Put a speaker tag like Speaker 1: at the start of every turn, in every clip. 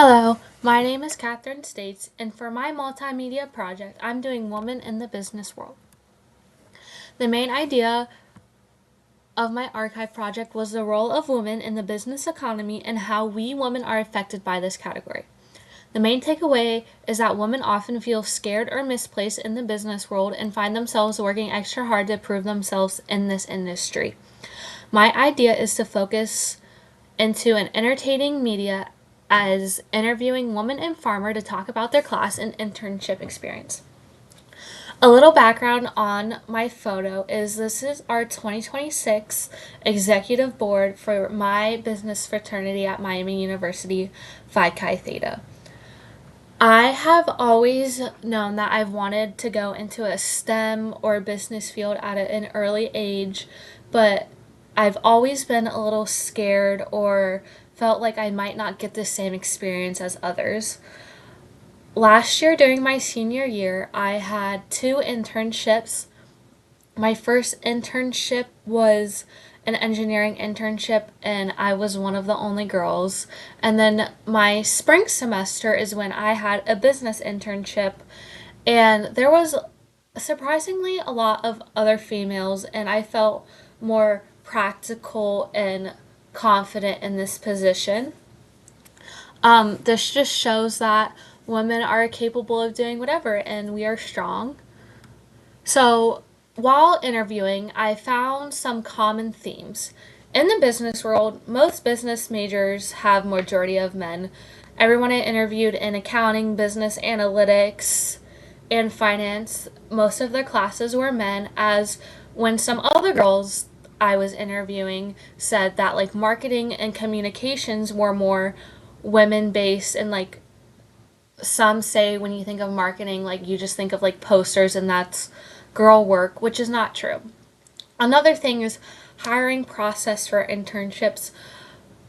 Speaker 1: Hello, my name is Catherine States, and for my multimedia project, I'm doing Women in the Business World. The main idea of my archive project was the role of women in the business economy and how we women are affected by this category. The main takeaway is that women often feel scared or misplaced in the business world and find themselves working extra hard to prove themselves in this industry. My idea is to focus into an entertaining media as interviewing women and farmer to talk about their class and internship experience. A little background on my photo is this is our 2026 executive board for my business fraternity at Miami University, Phi Chi Theta. I have always known that I've wanted to go into a STEM or business field at an early age, but I've always been a little scared or felt like I might not get the same experience as others. Last year, during my senior year, I had two internships. My first internship was an engineering internship, and I was one of the only girls. And then my spring semester is when I had a business internship, and there was surprisingly a lot of other females, and I felt more practical and confident in this position. This just shows that women are capable of doing whatever and we are strong. So, while interviewing, I found some common themes. In the business world, most business majors have majority of men. Everyone I interviewed in accounting, business analytics, and finance, most of their classes were men, as when some other girls I was interviewing said that like marketing and communications were more women based, and like some say when you think of marketing, like you just think of like posters and that's girl work, which is not true. Another thing is hiring process for internships.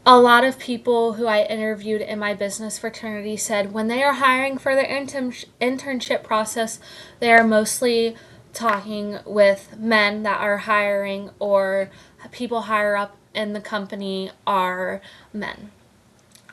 Speaker 1: A lot of people who I interviewed in my business fraternity said when they are hiring for their internship process, they are mostly talking with men that are hiring, or people higher up in the company are men.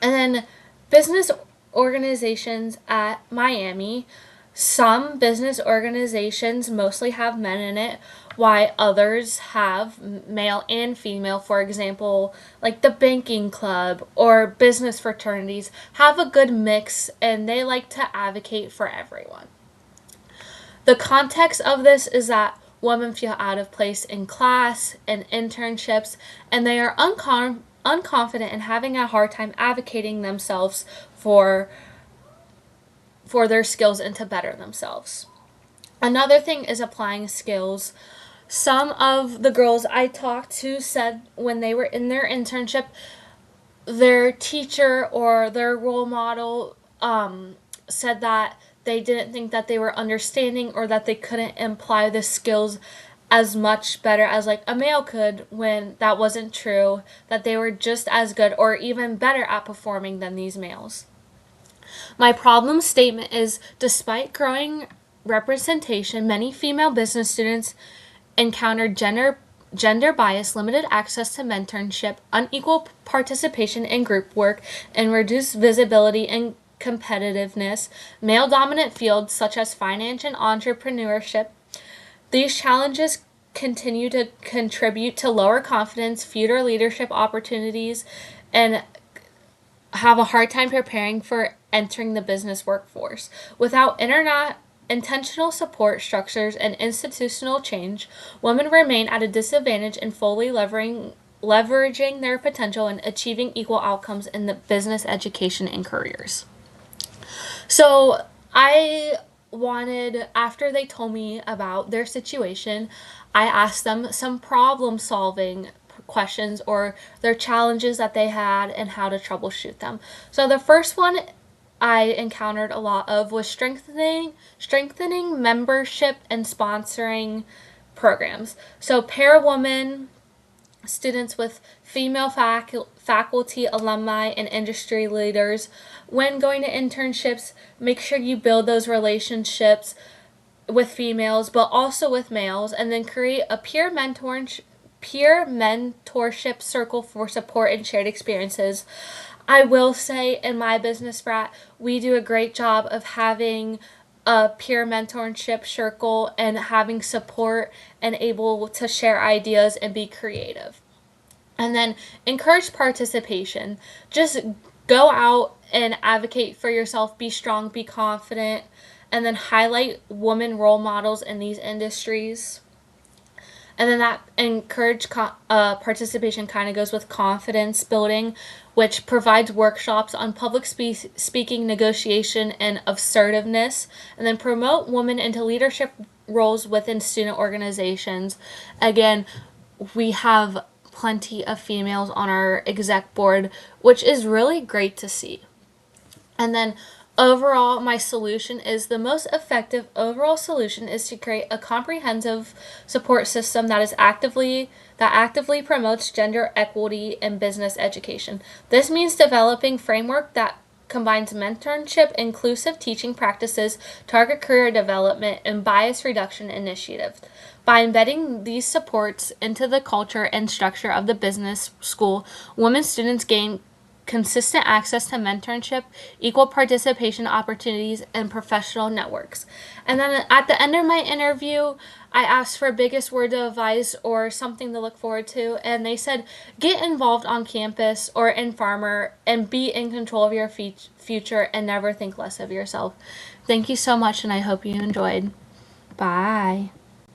Speaker 1: And then business organizations at Miami. Some business organizations mostly have men in it, while others have male and female. For example, like the banking club or business fraternities have a good mix and they like to advocate for everyone. The context of this is that women feel out of place in class and internships, and they are unconfident and having a hard time advocating themselves for their skills and to better themselves. Another thing is applying skills. Some of the girls I talked to said when they were in their internship, their teacher or their role model said that they didn't think that they were understanding or that they couldn't apply the skills as much better as like a male could, when that wasn't true, that they were just as good or even better at performing than these males. My problem statement is despite growing representation, many female business students encounter gender bias, limited access to mentorship, unequal participation in group work, and reduced visibility and competitiveness. Male dominant fields such as finance and entrepreneurship. These challenges continue to contribute to lower confidence, fewer leadership opportunities, and have a hard time preparing for entering the business workforce. Without intentional support structures and institutional change, women remain at a disadvantage in fully leveraging their potential and achieving equal outcomes in the business education and careers. So I wanted, after they told me about their situation, I asked them some problem solving questions or their challenges that they had and how to troubleshoot them. So the first one I encountered a lot of was strengthening membership and sponsoring programs. So pair women students with female faculty, alumni, and industry leaders. When going to internships, make sure you build those relationships with females, but also with males, and then create a peer mentorship circle for support and shared experiences. I will say in my business frat, we do a great job of having a peer mentorship circle and having support and able to share ideas and be creative. And then encourage participation. Just go out and advocate for yourself, be strong, be confident, and then highlight women role models in these industries. And then that participation kind of goes with confidence building, which provides workshops on public speaking, negotiation, and assertiveness. And then promote women into leadership roles within student organizations. Again, we have plenty of females on our exec board, which is really great to see. And then overall, my solution is the most effective overall solution is to create a comprehensive support system that actively promotes gender equity in business education. This means developing framework that combines mentorship, inclusive teaching practices, target career development, and bias reduction initiatives. By embedding these supports into the culture and structure of the business school, women students gain consistent access to mentorship, equal participation opportunities, and professional networks. And then at the end of my interview, I asked for biggest word of advice or something to look forward to, and they said, get involved on campus or in Farmer and be in control of your future and never think less of yourself. Thank you so much, and I hope you enjoyed. Bye.